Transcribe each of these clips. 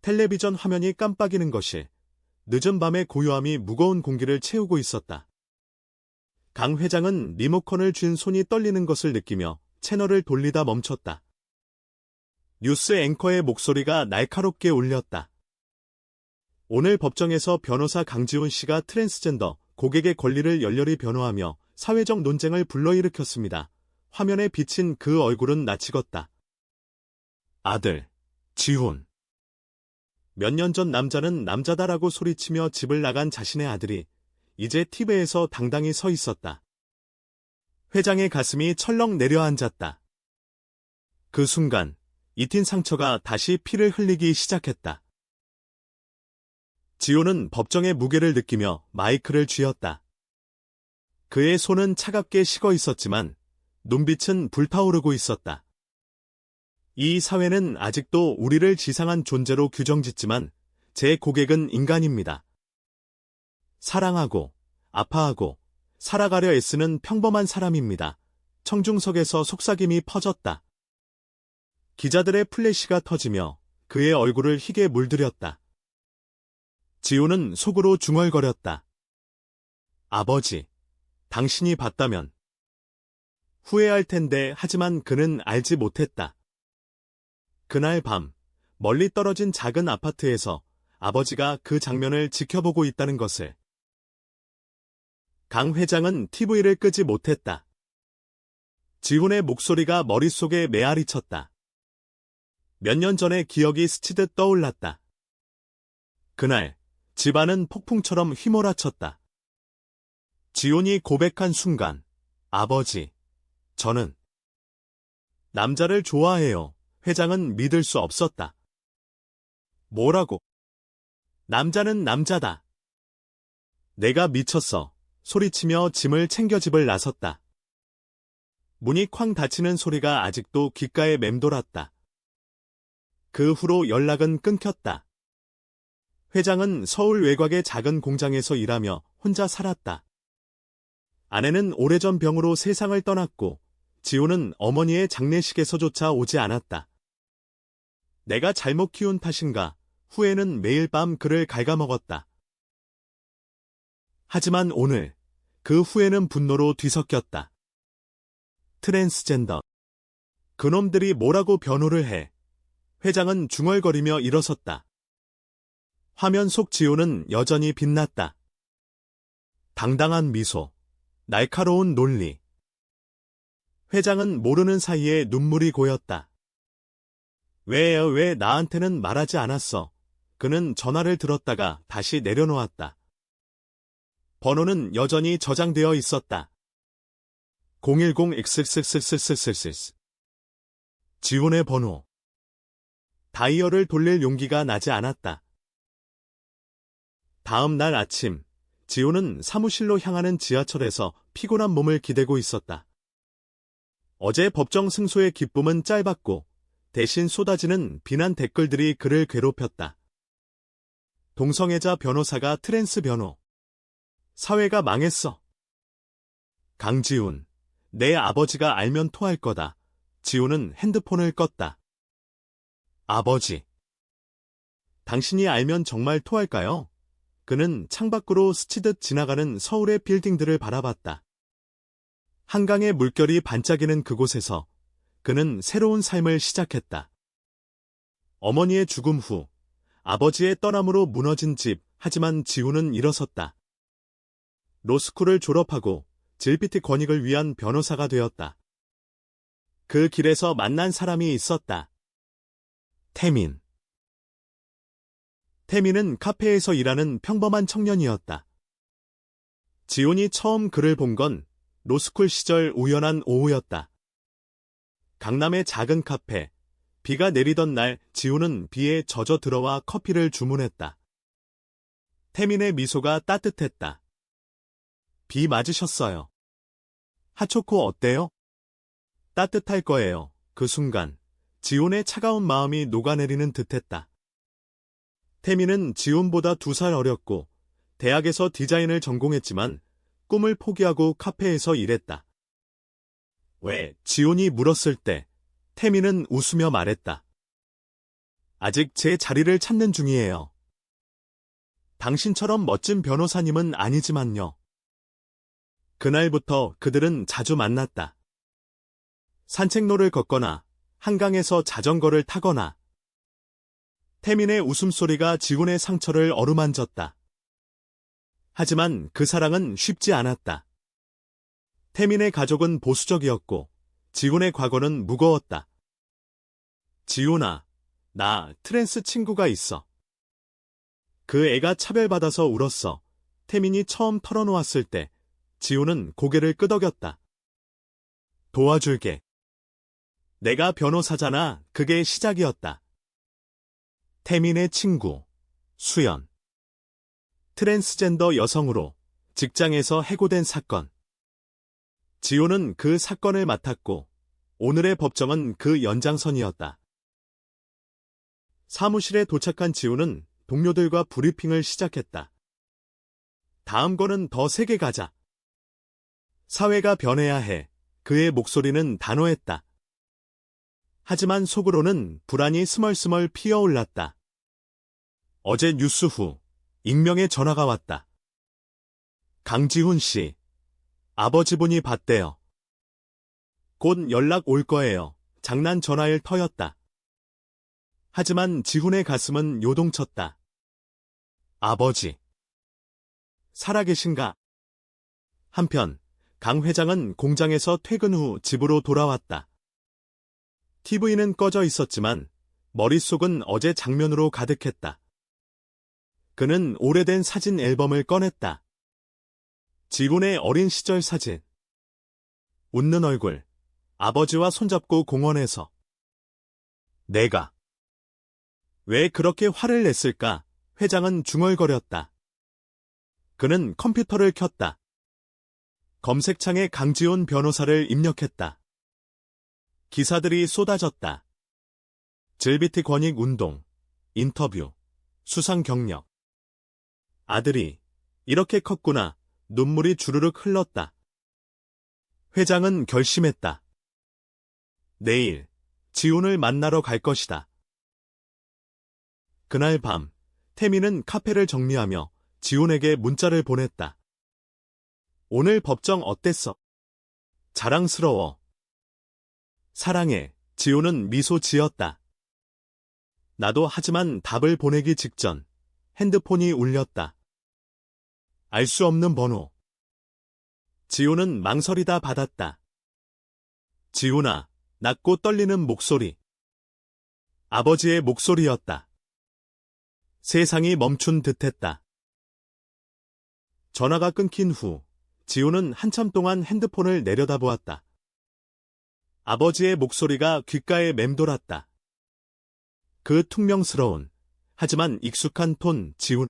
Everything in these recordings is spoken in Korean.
텔레비전 화면이 깜빡이는 것이 늦은 밤의 고요함이 무거운 공기를 채우고 있었다. 강 회장은 리모컨을 쥔 손이 떨리는 것을 느끼며 채널을 돌리다 멈췄다. 뉴스 앵커의 목소리가 날카롭게 울렸다. 오늘 법정에서 변호사 강지훈 씨가 트랜스젠더 고객의 권리를 열렬히 변호하며 사회적 논쟁을 불러일으켰습니다. 화면에 비친 그 얼굴은 낯익었다. 아들, 지훈. 몇 년 전 남자는 남자다라고 소리치며 집을 나간 자신의 아들이 이제 TV에서 당당히 서 있었다. 회장의 가슴이 철렁 내려앉았다. 그 순간 잊힌 상처가 다시 피를 흘리기 시작했다. 지훈은 법정의 무게를 느끼며 마이크를 쥐었다. 그의 손은 차갑게 식어 있었지만 눈빛은 불타오르고 있었다. 이 사회는 아직도 우리를 지상한 존재로 규정짓지만 제 고객은 인간입니다. 사랑하고 아파하고 살아가려 애쓰는 평범한 사람입니다. 청중석에서 속삭임이 퍼졌다. 기자들의 플래시가 터지며 그의 얼굴을 희게 물들였다. 지훈은 속으로 중얼거렸다. 아버지, 당신이 봤다면 후회할 텐데 하지만 그는 알지 못했다. 그날 밤 멀리 떨어진 작은 아파트에서 아버지가 그 장면을 지켜보고 있다는 것을. 강 회장은 TV를 끄지 못했다. 지훈의 목소리가 머릿속에 메아리쳤다. 몇 년 전의 기억이 스치듯 떠올랐다. 그날 집안은 폭풍처럼 휘몰아쳤다. 지훈이 고백한 순간, 아버지, 저는 남자를 좋아해요. 회장은 믿을 수 없었다. 뭐라고? 남자는 남자다. 내가 미쳤어. 소리치며 짐을 챙겨 집을 나섰다. 문이 쾅 닫히는 소리가 아직도 귓가에 맴돌았다. 그 후로 연락은 끊겼다. 회장은 서울 외곽의 작은 공장에서 일하며 혼자 살았다. 아내는 오래전 병으로 세상을 떠났고 지훈은 어머니의 장례식에서조차 오지 않았다. 내가 잘못 키운 탓인가 후회는 매일 밤 그를 갉아먹었다. 하지만 오늘 그 후회는 분노로 뒤섞였다. 트랜스젠더. 그놈들이 뭐라고 변호를 해. 회장은 중얼거리며 일어섰다. 화면 속 지훈은 여전히 빛났다. 당당한 미소, 날카로운 논리. 회장은 모르는 사이에 눈물이 고였다. 왜 나한테는 말하지 않았어? 그는 전화를 들었다가 다시 내려놓았다. 번호는 여전히 저장되어 있었다. 010XXXXXX. 지훈의 번호. 다이얼을 돌릴 용기가 나지 않았다. 다음 날 아침, 지훈은 사무실로 향하는 지하철에서 피곤한 몸을 기대고 있었다. 어제 법정 승소의 기쁨은 짧았고 대신 쏟아지는 비난 댓글들이 그를 괴롭혔다. 동성애자 변호사가 트랜스 변호. 사회가 망했어. 강지훈. 내 아버지가 알면 토할 거다. 지훈은 핸드폰을 껐다. 아버지. 당신이 알면 정말 토할까요? 그는 창밖으로 스치듯 지나가는 서울의 빌딩들을 바라봤다. 한강의 물결이 반짝이는 그곳에서 그는 새로운 삶을 시작했다. 어머니의 죽음 후 아버지의 떠남으로 무너진 집, 하지만 지훈은 일어섰다. 로스쿨을 졸업하고 LGBT 권익을 위한 변호사가 되었다. 그 길에서 만난 사람이 있었다. 태민. 태민은 카페에서 일하는 평범한 청년이었다. 지훈이 처음 그를 본 건 로스쿨 시절 우연한 오후였다. 강남의 작은 카페. 비가 내리던 날 지훈은 비에 젖어 들어와 커피를 주문했다. 태민의 미소가 따뜻했다. 비 맞으셨어요. 핫초코 어때요? 따뜻할 거예요. 그 순간 지훈의 차가운 마음이 녹아내리는 듯했다. 태민은 지훈보다 2살 어렸고 대학에서 디자인을 전공했지만 꿈을 포기하고 카페에서 일했다. 왜? 지훈이 물었을 때 태민은 웃으며 말했다. 아직 제 자리를 찾는 중이에요. 당신처럼 멋진 변호사님은 아니지만요. 그날부터 그들은 자주 만났다. 산책로를 걷거나 한강에서 자전거를 타거나. 태민의 웃음소리가 지훈의 상처를 어루만졌다. 하지만 그 사랑은 쉽지 않았다. 태민의 가족은 보수적이었고 지훈의 과거는 무거웠다. 지훈아, 나 트랜스 친구가 있어. 그 애가 차별받아서 울었어. 태민이 처음 털어놓았을 때 지훈은 고개를 끄덕였다. 도와줄게. 내가 변호사잖아. 그게 시작이었다. 태민의 친구, 수연. 트랜스젠더 여성으로 직장에서 해고된 사건. 지호는 그 사건을 맡았고 오늘의 법정은 그 연장선이었다. 사무실에 도착한 지호는 동료들과 브리핑을 시작했다. 다음 거는 더 세게 가자. 사회가 변해야 해. 그의 목소리는 단호했다. 하지만 속으로는 불안이 스멀스멀 피어올랐다. 어제 뉴스 후 익명의 전화가 왔다. 강지훈 씨, 아버지분이 봤대요. 곧 연락 올 거예요. 장난 전화일 터였다. 하지만 지훈의 가슴은 요동쳤다. 아버지, 살아계신가? 한편 강 회장은 공장에서 퇴근 후 집으로 돌아왔다. TV는 꺼져 있었지만 머릿속은 어제 장면으로 가득했다. 그는 오래된 사진 앨범을 꺼냈다. 지훈의 어린 시절 사진. 웃는 얼굴, 아버지와 손잡고 공원에서. 내가 왜 그렇게 화를 냈을까? 회장은 중얼거렸다. 그는 컴퓨터를 켰다. 검색창에 강지훈 변호사를 입력했다. 기사들이 쏟아졌다. 질비트 권익 운동, 인터뷰, 수상 경력. 아들이 이렇게 컸구나. 눈물이 주르륵 흘렀다. 회장은 결심했다. 내일 지훈을 만나러 갈 것이다. 그날 밤 태민은 카페를 정리하며 지훈에게 문자를 보냈다. 오늘 법정 어땠어? 자랑스러워. 사랑해. 지훈은 미소 지었다. 나도. 하지만 답을 보내기 직전 핸드폰이 울렸다. 알 수 없는 번호. 지훈은 망설이다 받았다. 지훈아, 낮고 떨리는 목소리. 아버지의 목소리였다. 세상이 멈춘 듯했다. 전화가 끊긴 후 지훈은 한참 동안 핸드폰을 내려다보았다. 아버지의 목소리가 귓가에 맴돌았다. 그 퉁명스러운 하지만 익숙한 톤. 지훈.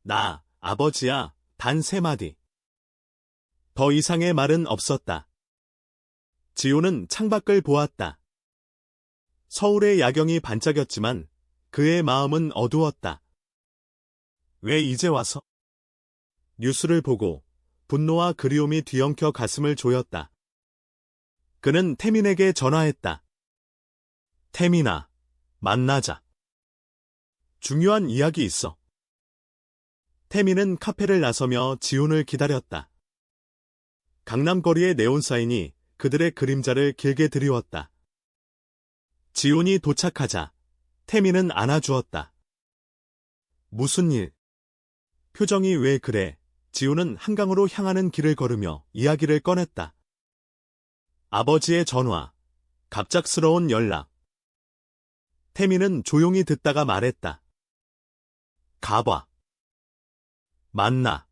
나 아버지야. 단 3마디. 더 이상의 말은 없었다. 지훈은 창밖을 보았다. 서울의 야경이 반짝였지만 그의 마음은 어두웠다. 왜 이제 와서? 뉴스를 보고 분노와 그리움이 뒤엉켜 가슴을 조였다. 그는 태민에게 전화했다. 태민아, 만나자. 중요한 이야기 있어. 태민은 카페를 나서며 지훈을 기다렸다. 강남거리의 네온사인이 그들의 그림자를 길게 드리웠다. 지훈이 도착하자 태민은 안아주었다. 무슨 일? 표정이 왜 그래? 지훈은 한강으로 향하는 길을 걸으며 이야기를 꺼냈다. 아버지의 전화, 갑작스러운 연락. 태민은 조용히 듣다가 말했다. 가봐. 만나.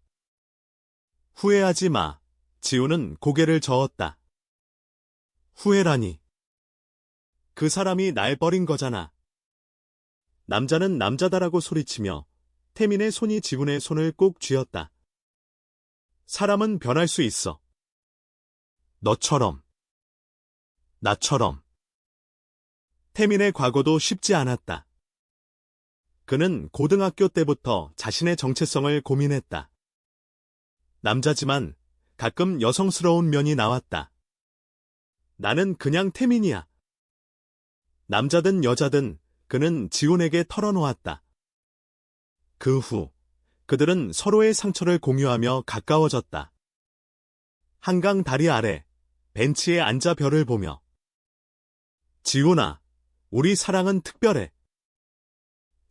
후회하지 마. 지훈은 고개를 저었다. 후회라니. 그 사람이 날 버린 거잖아. 남자는 남자다라고 소리치며 태민의 손이 지훈의 손을 꼭 쥐었다. 사람은 변할 수 있어. 너처럼. 나처럼. 태민의 과거도 쉽지 않았다. 그는 고등학교 때부터 자신의 정체성을 고민했다. 남자지만 가끔 여성스러운 면이 나왔다. 나는 그냥 태민이야. 남자든 여자든 그는 지훈에게 털어놓았다. 그 후 그들은 서로의 상처를 공유하며 가까워졌다. 한강 다리 아래 벤치에 앉아 별을 보며 지훈아, 우리 사랑은 특별해.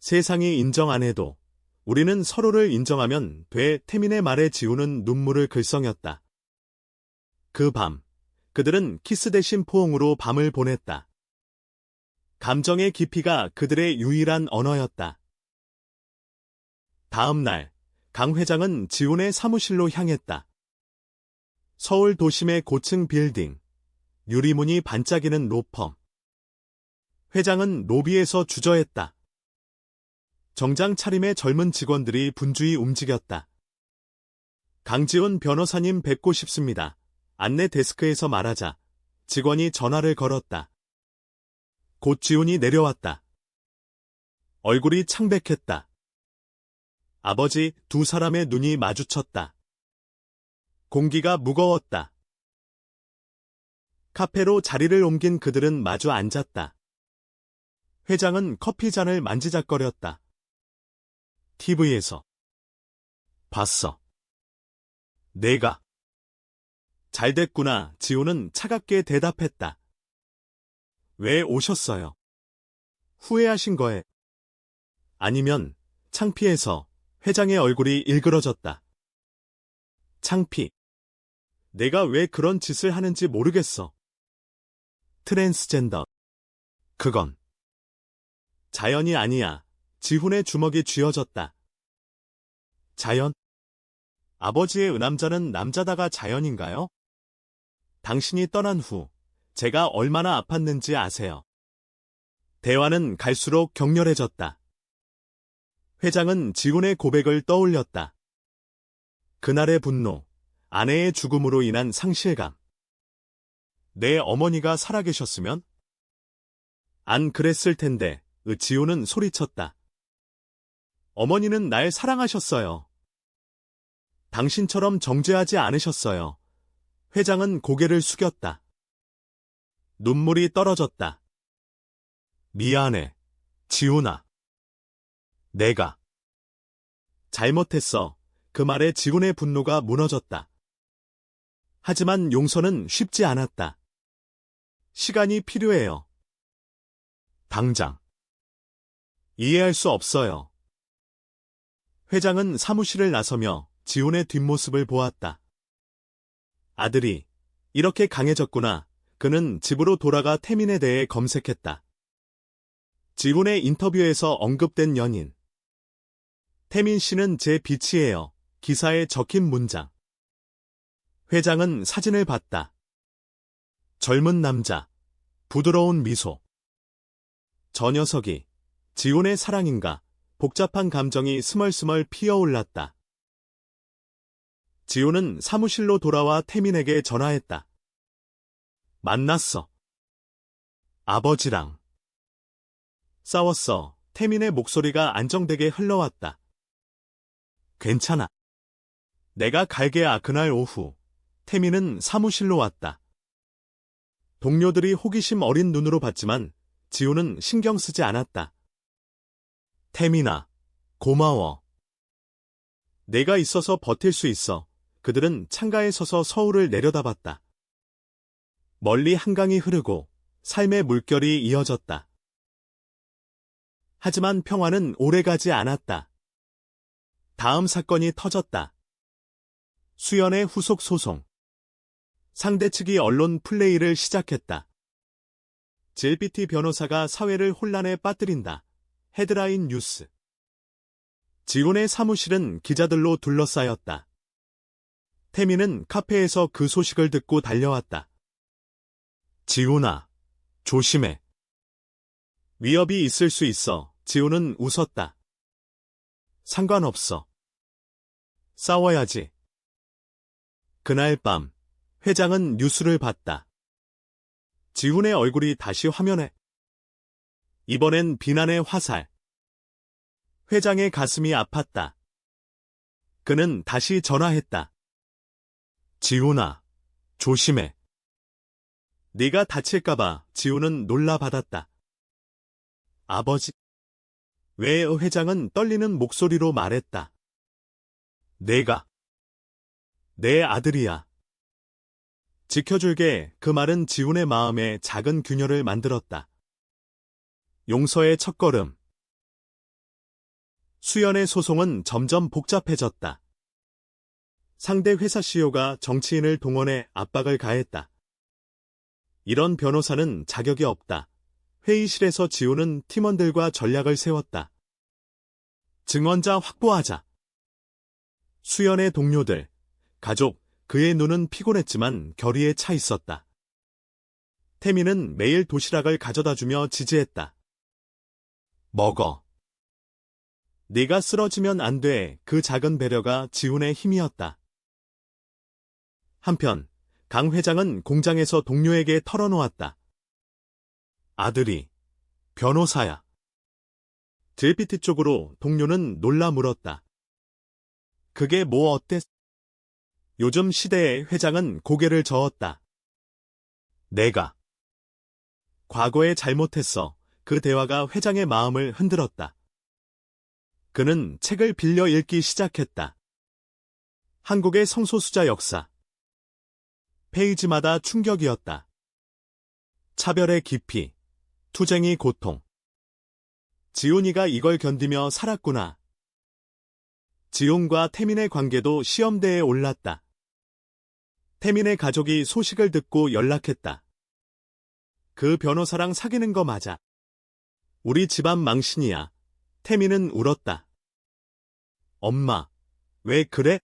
세상이 인정 안 해도 우리는 서로를 인정하면 돼. 태민의 말에 지훈은 눈물을 글썽였다. 그 밤, 그들은 키스 대신 포옹으로 밤을 보냈다. 감정의 깊이가 그들의 유일한 언어였다. 다음 날, 강 회장은 지훈의 사무실로 향했다. 서울 도심의 고층 빌딩, 유리문이 반짝이는 로펌. 회장은 로비에서 주저했다. 정장 차림의 젊은 직원들이 분주히 움직였다. 강지훈 변호사님 뵙고 싶습니다. 안내 데스크에서 말하자 직원이 전화를 걸었다. 곧 지훈이 내려왔다. 얼굴이 창백했다. 아버지, 두 사람의 눈이 마주쳤다. 공기가 무거웠다. 카페로 자리를 옮긴 그들은 마주 앉았다. 회장은 커피잔을 만지작거렸다. TV에서 봤어. 내가. 잘됐구나. 지훈은 차갑게 대답했다. 왜 오셨어요? 후회하신 거에. 아니면 창피해서. 회장의 얼굴이 일그러졌다. 창피. 내가 왜 그런 짓을 하는지 모르겠어. 트랜스젠더. 그건 자연이 아니야. 지훈의 주먹이 쥐어졌다. 자연? 아버지의 의남자는 남자다가 자연인가요? 당신이 떠난 후 제가 얼마나 아팠는지 아세요. 대화는 갈수록 격렬해졌다. 회장은 지훈의 고백을 떠올렸다. 그날의 분노, 아내의 죽음으로 인한 상실감. 내 어머니가 살아계셨으면? 안 그랬을 텐데. 지훈은 소리쳤다. 어머니는 날 사랑하셨어요. 당신처럼 정죄하지 않으셨어요. 회장은 고개를 숙였다. 눈물이 떨어졌다. 미안해, 지훈아. 내가 잘못했어. 그 말에 지훈의 분노가 무너졌다. 하지만 용서는 쉽지 않았다. 시간이 필요해요. 당장. 이해할 수 없어요. 회장은 사무실을 나서며 지훈의 뒷모습을 보았다. 아들이 이렇게 강해졌구나. 그는 집으로 돌아가 태민에 대해 검색했다. 지훈의 인터뷰에서 언급된 연인. 태민 씨는 제 빛이에요. 기사에 적힌 문장. 회장은 사진을 봤다. 젊은 남자, 부드러운 미소. 저 녀석이 지훈의 사랑인가? 복잡한 감정이 스멀스멀 피어올랐다. 지훈은 사무실로 돌아와 태민에게 전화했다. 만났어. 아버지랑. 싸웠어. 태민의 목소리가 안정되게 흘러왔다. 괜찮아. 내가 갈게야. 그날 오후 태민은 사무실로 왔다. 동료들이 호기심 어린 눈으로 봤지만 지훈은 신경 쓰지 않았다. 태민아, 고마워. 내가 있어서 버틸 수 있어. 그들은 창가에 서서 서울을 내려다봤다. 멀리 한강이 흐르고 삶의 물결이 이어졌다. 하지만 평화는 오래가지 않았다. 다음 사건이 터졌다. 수연의 후속 소송. 상대 측이 언론 플레이를 시작했다. JBT 변호사가 사회를 혼란에 빠뜨린다. 헤드라인 뉴스. 지훈의 사무실은 기자들로 둘러싸였다. 태민은 카페에서 그 소식을 듣고 달려왔다. 지훈아, 조심해. 위협이 있을 수 있어. 지훈은 웃었다. 상관없어. 싸워야지. 그날 밤, 회장은 뉴스를 봤다. 지훈의 얼굴이 다시 화면에. 이번엔 비난의 화살. 회장의 가슴이 아팠다. 그는 다시 전화했다. 지훈아, 조심해. 네가 다칠까봐. 지훈은 놀라받았다. 아버지. 왜 회장은 떨리는 목소리로 말했다. 내가 내 아들이야. 지켜줄게. 그 말은 지훈의 마음에 작은 균열을 만들었다. 용서의 첫걸음. 수연의 소송은 점점 복잡해졌다. 상대 회사 CEO가 정치인을 동원해 압박을 가했다. 이런 변호사는 자격이 없다. 회의실에서 지훈은 팀원들과 전략을 세웠다. 증언자 확보하자. 수연의 동료들, 가족, 그의 눈은 피곤했지만 결의에 차 있었다. 태민은 매일 도시락을 가져다주며 지지했다. 먹어. 네가 쓰러지면 안 돼. 그 작은 배려가 지훈의 힘이었다. 한편 강 회장은 공장에서 동료에게 털어놓았다. 아들이 변호사야. JPT 쪽으로 동료는 놀라 물었다. 그게 뭐 어때? 요즘 시대의 회장은 고개를 저었다. 내가 과거에 잘못했어. 그 대화가 회장의 마음을 흔들었다. 그는 책을 빌려 읽기 시작했다. 한국의 성소수자 역사. 페이지마다 충격이었다. 차별의 깊이, 투쟁의 고통. 지훈이가 이걸 견디며 살았구나. 지훈과 태민의 관계도 시험대에 올랐다. 태민의 가족이 소식을 듣고 연락했다. 그 변호사랑 사귀는 거 맞아. 우리 집안 망신이야. 태민은 울었다. 엄마, 왜 그래?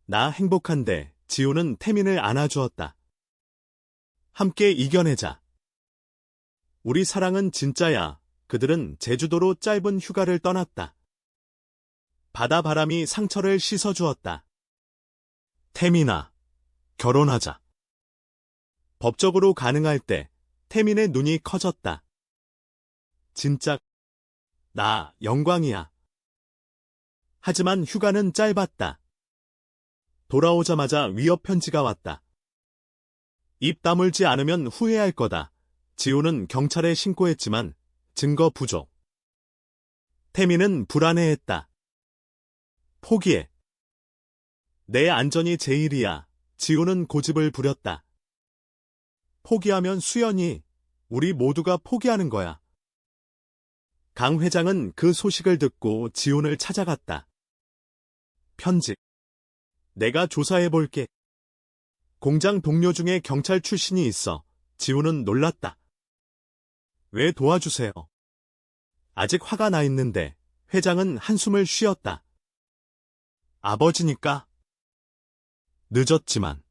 나 행복한데. 지훈은 태민을 안아주었다. 함께 이겨내자. 우리 사랑은 진짜야. 그들은 제주도로 짧은 휴가를 떠났다. 바다 바람이 상처를 씻어주었다. 태민아, 결혼하자. 법적으로 가능할 때 태민의 눈이 커졌다. 진짜 나 영광이야. 하지만 휴가는 짧았다. 돌아오자마자 위협 편지가 왔다. 입 다물지 않으면 후회할 거다. 지훈은 경찰에 신고했지만 증거 부족. 태민은 불안해했다. 포기해. 내 안전이 제일이야. 지훈은 고집을 부렸다. 포기하면 수연이, 우리 모두가 포기하는 거야. 강 회장은 그 소식을 듣고 지훈을 찾아갔다. 편지. 내가 조사해볼게. 공장 동료 중에 경찰 출신이 있어. 지훈은 놀랐다. 왜 도와주세요? 아직 화가 나 있는데. 회장은 한숨을 쉬었다. 아버지니까. 늦었지만.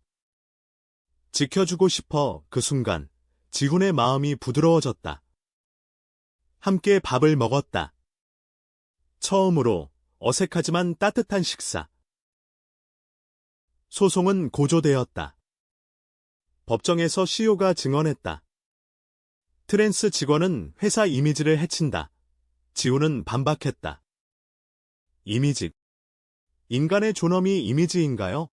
지켜주고 싶어. 그 순간 지훈의 마음이 부드러워졌다. 함께 밥을 먹었다. 처음으로 어색하지만 따뜻한 식사. 소송은 고조되었다. 법정에서 CEO가 증언했다. 트랜스 직원은 회사 이미지를 해친다. 지훈은 반박했다. 이미지. 인간의 존엄이 이미지인가요?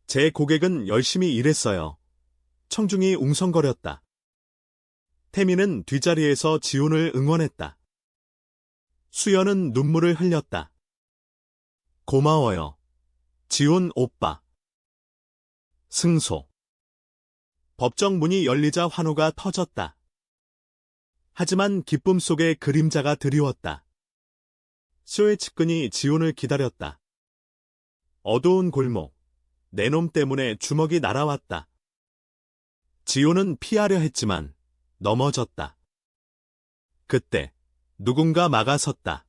제 고객은 열심히 일했어요. 청중이 웅성거렸다. 태민은 뒷자리에서 지훈을 응원했다. 수연은 눈물을 흘렸다. 고마워요. 지훈 오빠. 승소. 법정 문이 열리자 환호가 터졌다. 하지만 기쁨 속에 그림자가 드리웠다. 수의 측근이 지훈을 기다렸다. 어두운 골목. 내놈 때문에 주먹이 날아왔다. 지훈은 피하려 했지만 넘어졌다. 그때 누군가 막아섰다.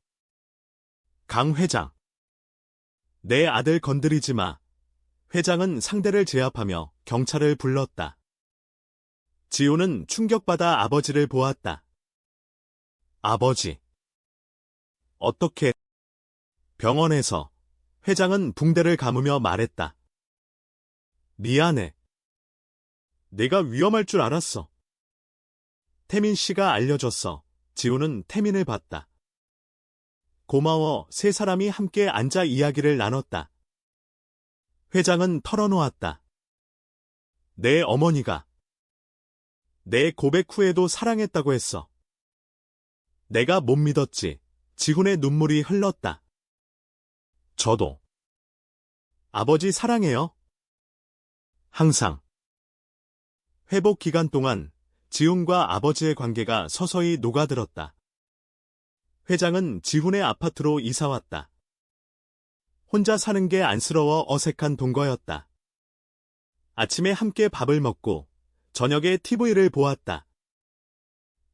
강 회장. 내 아들 건드리지 마. 회장은 상대를 제압하며 경찰을 불렀다. 지훈은 충격받아 아버지를 보았다. 아버지. 어떻게? 병원에서 회장은 붕대를 감으며 말했다. 미안해. 내가 위험할 줄 알았어. 태민 씨가 알려줬어. 지훈은 태민을 봤다. 고마워. 세 사람이 함께 앉아 이야기를 나눴다. 회장은 털어놓았다. 내 어머니가 내 고백 후에도 사랑했다고 했어. 내가 못 믿었지. 지훈의 눈물이 흘렀다. 저도. 아버지 사랑해요. 항상. 회복 기간 동안 지훈과 아버지의 관계가 서서히 녹아들었다. 회장은 지훈의 아파트로 이사왔다. 혼자 사는 게 안쓰러워 어색한 동거였다. 아침에 함께 밥을 먹고 저녁에 TV를 보았다.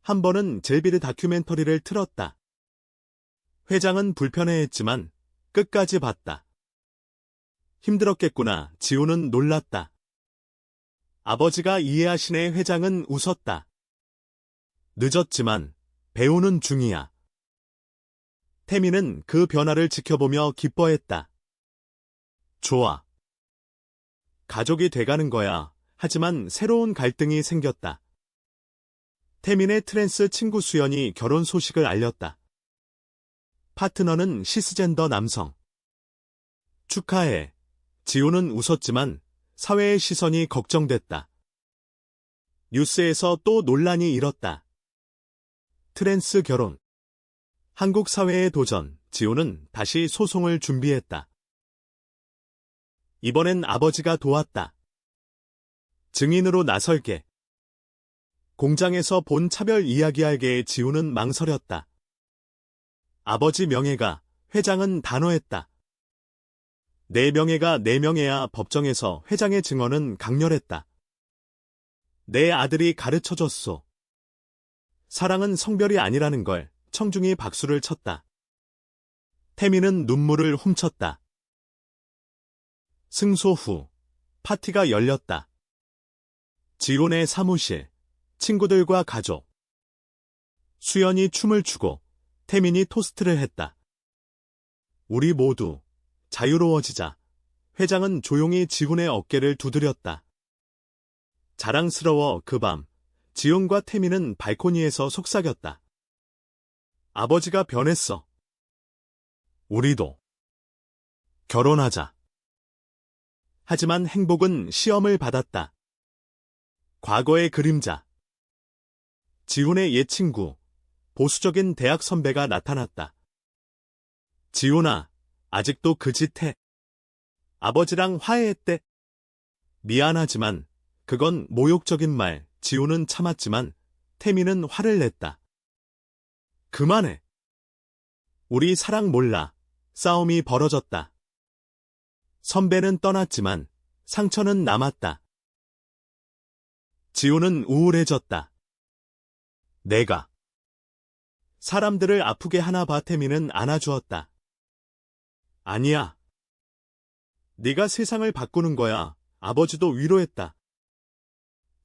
한 번은 젤비르 다큐멘터리를 틀었다. 회장은 불편해했지만 끝까지 봤다. 힘들었겠구나. 지훈은 놀랐다. 아버지가 이해하시네. 회장은 웃었다. 늦었지만 배우는 중이야. 태미는 그 변화를 지켜보며 기뻐했다. 좋아. 가족이 돼가는 거야. 하지만 새로운 갈등이 생겼다. 태민의 트랜스 친구 수연이 결혼 소식을 알렸다. 파트너는 시스젠더 남성. 축하해. 지훈은 웃었지만 사회의 시선이 걱정됐다. 뉴스에서 또 논란이 일었다. 트랜스 결혼. 한국 사회의 도전. 지훈은 다시 소송을 준비했다. 이번엔 아버지가 도왔다. 증인으로 나설게. 공장에서 본 차별 이야기할게. 지훈은 망설였다. 아버지 명예가, 회장은 단호했다. 내 명예가 내 명예야. 법정에서 회장의 증언은 강렬했다. 내 아들이 가르쳐줬소. 사랑은 성별이 아니라는 걸. 청중이 박수를 쳤다. 태미는 눈물을 훔쳤다. 승소 후 파티가 열렸다. 지훈의 사무실, 친구들과 가족. 수연이 춤을 추고 태민이 토스트를 했다. 우리 모두 자유로워지자. 회장은 조용히 지훈의 어깨를 두드렸다. 자랑스러워. 그 밤 지훈과 태민은 발코니에서 속삭였다. 아버지가 변했어. 우리도 결혼하자. 하지만 행복은 시험을 받았다. 과거의 그림자. 지훈의 옛 친구, 보수적인 대학 선배가 나타났다. 지훈아, 아직도 그 짓 해. 아버지랑 화해했대. 미안하지만 그건 모욕적인 말. 지훈은 참았지만 태미는 화를 냈다. 그만해. 우리 사랑 몰라. 싸움이 벌어졌다. 선배는 떠났지만 상처는 남았다. 지훈은 우울해졌다. 내가 사람들을 아프게 하나 봐. 태미는 안아주었다. 아니야. 네가 세상을 바꾸는 거야. 아버지도 위로했다.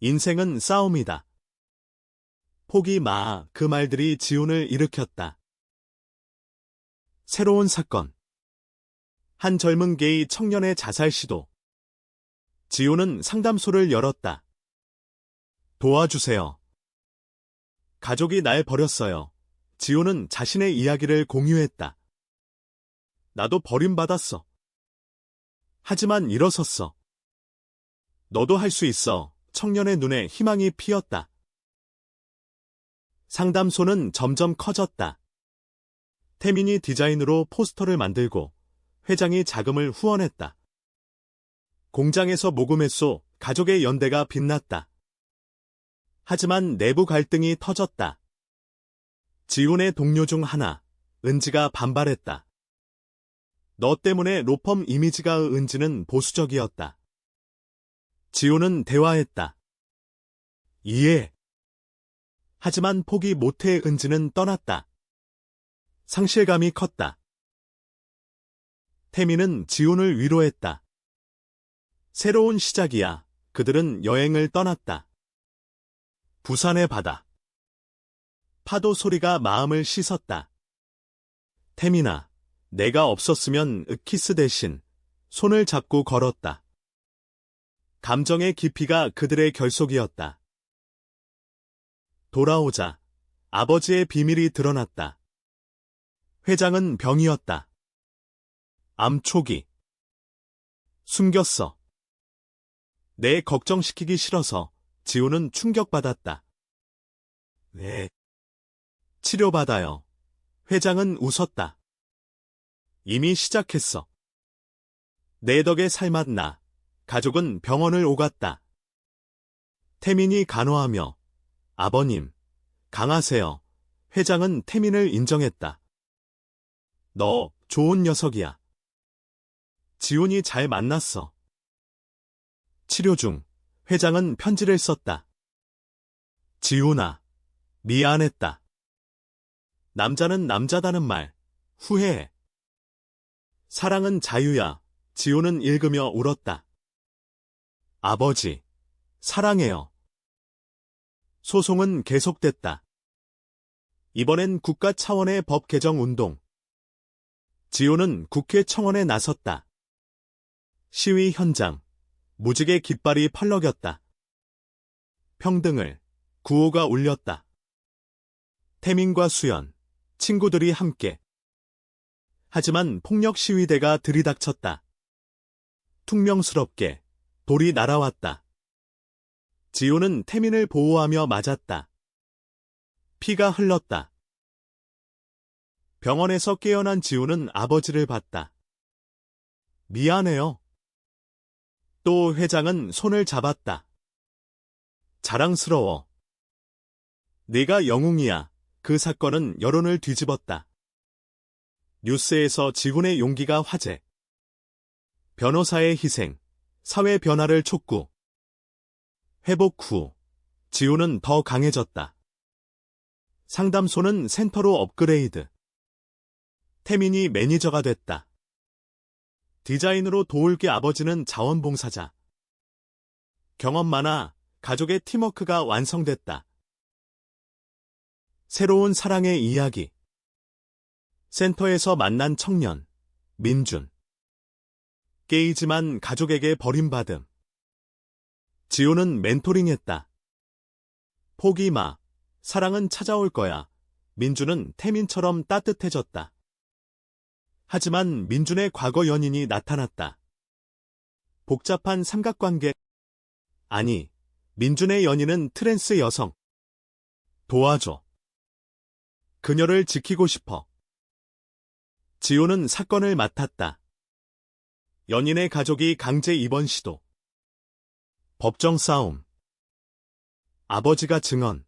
인생은 싸움이다. 포기 마. 그 말들이 지훈을 일으켰다. 새로운 사건. 한 젊은 게이 청년의 자살 시도. 지훈은 상담소를 열었다. 도와주세요. 가족이 날 버렸어요. 지훈은 자신의 이야기를 공유했다. 나도 버림받았어. 하지만 일어섰어. 너도 할 수 있어. 청년의 눈에 희망이 피었다. 상담소는 점점 커졌다. 태민이 디자인으로 포스터를 만들고 회장이 자금을 후원했다. 공장에서 모금했소. 가족의 연대가 빛났다. 하지만 내부 갈등이 터졌다. 지훈의 동료 중 하나, 은지가 반발했다. 너 때문에 로펌 이미지가. 은지는 보수적이었다. 지훈은 대화했다. 이해. 하지만 포기 못해. 은지는 떠났다. 상실감이 컸다. 태미는 지훈을 위로했다. 새로운 시작이야. 그들은 여행을 떠났다. 부산의 바다. 파도 소리가 마음을 씻었다. 태민아, 내가 없었으면. 키스 대신 손을 잡고 걸었다. 감정의 깊이가 그들의 결속이었다. 돌아오자 아버지의 비밀이 드러났다. 회장은 병이었다. 암 초기. 숨겼어. 내 걱정시키기 싫어서. 지훈은 충격받았다. 네. 치료받아요. 회장은 웃었다. 이미 시작했어. 내 덕에 살맛나. 가족은 병원을 오갔다. 태민이 간호하며 아버님, 강하세요. 회장은 태민을 인정했다. 너 좋은 녀석이야. 지훈이 잘 만났어. 치료 중 회장은 편지를 썼다. 지훈아, 미안했다. 남자는 남자다는 말, 후회해. 사랑은 자유야. 지훈은 읽으며 울었다. 아버지, 사랑해요. 소송은 계속됐다. 이번엔 국가 차원의 법 개정 운동. 지훈은 국회 청원에 나섰다. 시위 현장, 무지개 깃발이 펄럭였다. 평등을, 구호가 울렸다. 태민과 수연, 친구들이 함께. 하지만 폭력 시위대가 들이닥쳤다. 퉁명스럽게 돌이 날아왔다. 지훈은 태민을 보호하며 맞았다. 피가 흘렀다. 병원에서 깨어난 지훈은 아버지를 봤다. 미안해요. 또 회장은 손을 잡았다. 자랑스러워. 네가 영웅이야. 그 사건은 여론을 뒤집었다. 뉴스에서 지훈의 용기가 화제. 변호사의 희생, 사회 변화를 촉구. 회복 후, 지훈은 더 강해졌다. 상담소는 센터로 업그레이드. 태민이 매니저가 됐다. 디자인으로 도울게 아버지는 자원봉사자. 경험 많아 가족의 팀워크가 완성됐다. 새로운 사랑의 이야기. 센터에서 만난 청년, 민준. 게이지만 가족에게 버림받음. 지호는 멘토링했다. 포기 마. 사랑은 찾아올 거야. 민준은 태민처럼 따뜻해졌다. 하지만 민준의 과거 연인이 나타났다. 복잡한 삼각관계. 아니, 민준의 연인은 트랜스 여성. 도와줘. 그녀를 지키고 싶어. 지호는 사건을 맡았다. 연인의 가족이 강제 입원 시도. 법정 싸움. 아버지가 증언.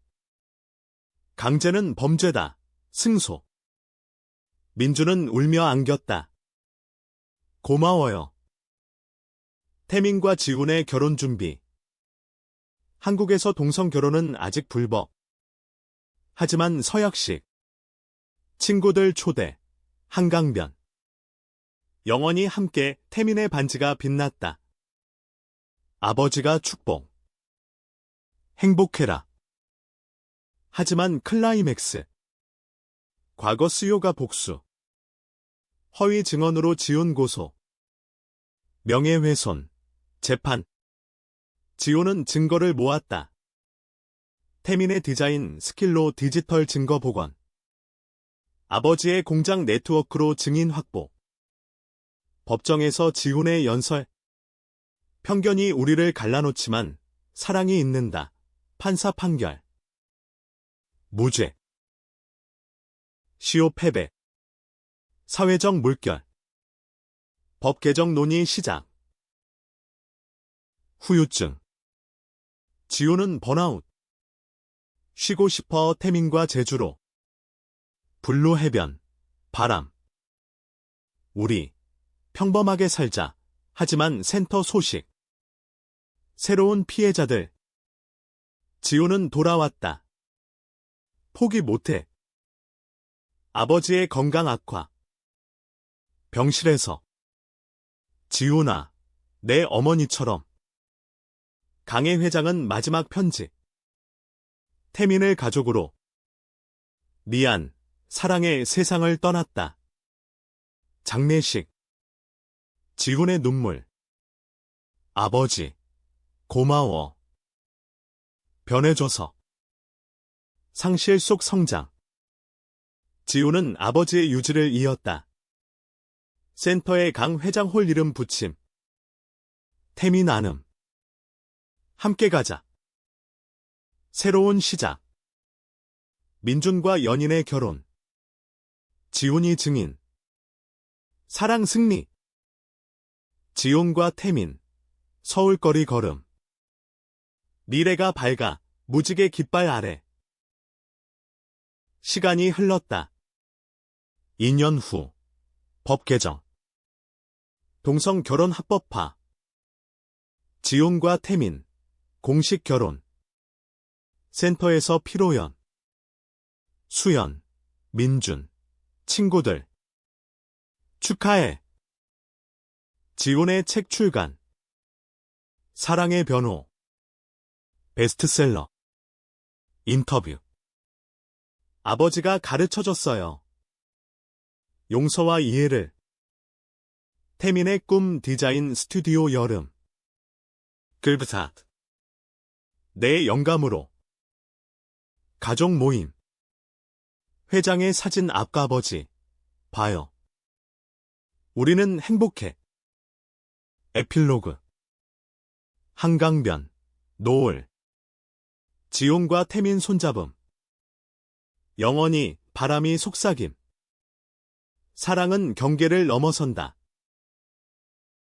강제는 범죄다. 승소. 민주는 울며 안겼다. 고마워요. 태민과 지훈의 결혼 준비. 한국에서 동성 결혼은 아직 불법. 하지만 서약식. 친구들 초대. 한강변. 영원히 함께 태민의 반지가 빛났다. 아버지가 축복. 행복해라. 하지만 클라이맥스. 과거 수요가 복수. 허위 증언으로 지훈 고소. 명예훼손. 재판. 지훈은 증거를 모았다. 태민의 디자인 스킬로 디지털 증거 복원. 아버지의 공장 네트워크로 증인 확보. 법정에서 지훈의 연설. 편견이 우리를 갈라놓지만 사랑이 있는다. 판사 판결. 무죄. 시효 패배. 사회적 물결. 법 개정 논의 시작. 후유증. 지훈은 번아웃. 쉬고 싶어 태민과 제주로. 블루 해변. 바람. 우리 평범하게 살자. 하지만 센터 소식. 새로운 피해자들. 지훈은 돌아왔다. 포기 못해. 아버지의 건강 악화. 병실에서. 지훈아, 내 어머니처럼. 강혜 회장은 마지막 편지. 태민을 가족으로. 미안, 사랑의 세상을 떠났다. 장례식. 지훈의 눈물. 아버지, 고마워. 변해줘서. 상실 속 성장. 지훈은 아버지의 유지를 이었다. 센터에 강 회장 홀 이름 붙임. 태민 안음. 함께 가자. 새로운 시작. 민준과 연인의 결혼. 지훈이 증인. 사랑 승리. 지훈과 태민. 서울거리 걸음. 미래가 밝아 무지개 깃발 아래. 시간이 흘렀다. 2년 후. 법 개정. 동성 결혼 합법화. 지훈과 태민. 공식 결혼. 센터에서 피로연. 수연. 민준. 친구들. 축하해. 지훈의 책 출간. 사랑의 변호. 베스트셀러. 인터뷰. 아버지가 가르쳐줬어요. 용서와 이해를. 태민의 꿈 디자인 스튜디오 여름. 글브삿. 내 영감으로. 가족 모임. 회장의 사진 아까버지. 봐요. 우리는 행복해. 에필로그. 한강변. 노을. 지훈과 태민 손잡음. 영원히 바람이 속삭임. 사랑은 경계를 넘어선다.